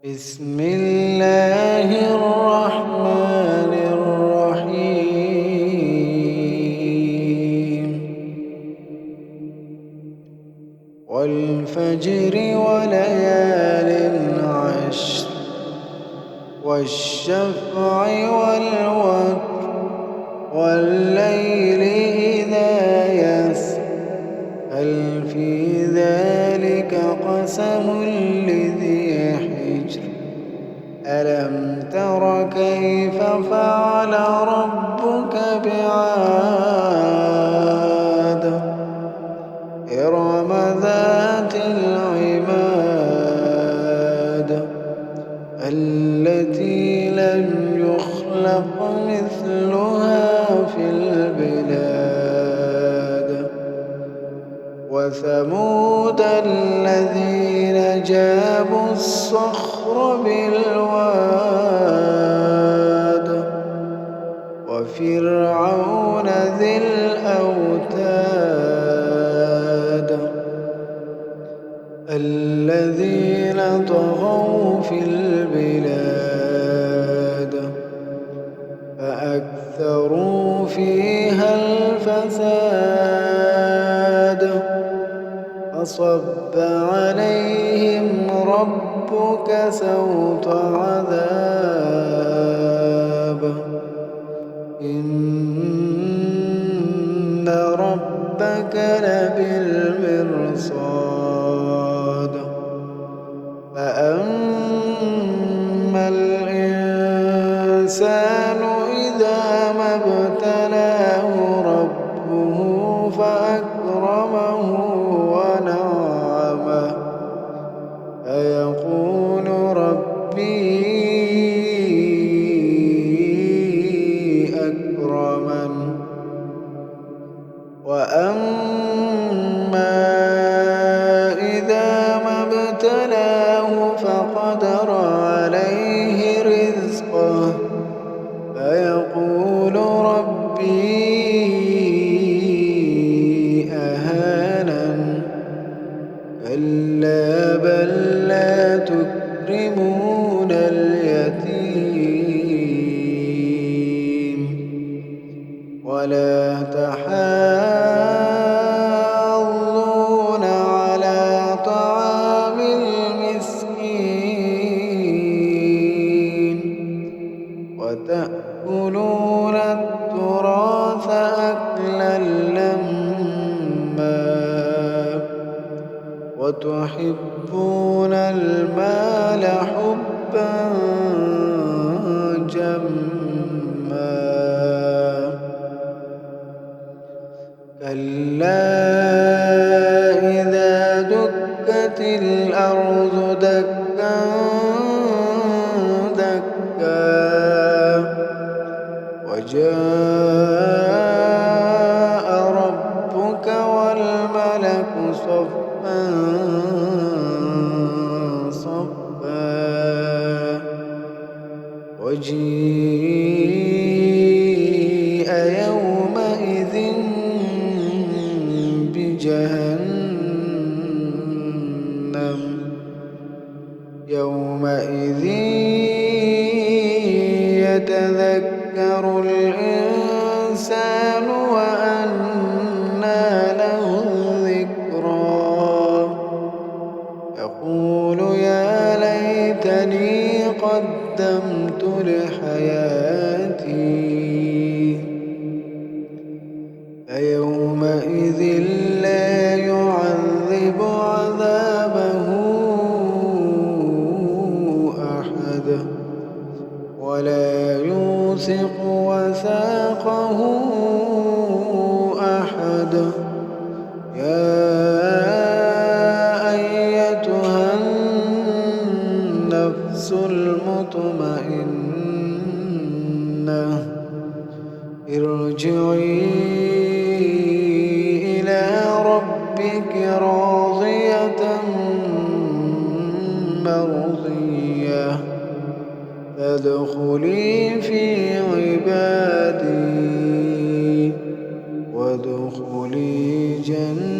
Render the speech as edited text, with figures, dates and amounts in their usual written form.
بسم الله الرحمن الرحيم والفجر وليال عشر والشفع والوتر والليل إذا يسر هل في ذلك قسم لذي حجر ألم تر كيف فعل ربك بعاد إرم ذات العماد التي لم يخلق مثلها في البلاد وثمود الذين جابوا الصخر بالواد وفرعون ذي الأوتاد الذين طغوا في البلاد فأكثروا فيها الفساد فصب عليهم ربك سوط عذاب إن ربك لبالمرصاد فأما الإنسان إذا ما ابتلاه ربه فأكرمه ونعمه فيقول ربي أكرمن وأما إذا ما ابتلاه فقدر عليه رزقه فيقول ربي أهانن كلا بل لا تكرمون اليتيم ولا تحاضون على طعام المسكين وتأكلون التراث أكلا لما وتحبون المال حبا جما كلا إذا دكت الأرض دكا دكا وجاء ربك والملك صفا صفا وجيء يومئذ بجهنم يومئذ يتذكر الإنسان وأنى له الذكرى يقول يا ليتني قدمت لحياتي فيومئذ لا يعذب عذابه أحد ولا يوثق وثاقه أحد يا أيتها النفس المطمئنة ارجعي إلى ربك راضية مرضية فادخلي في عبادي وادخلي جنتي.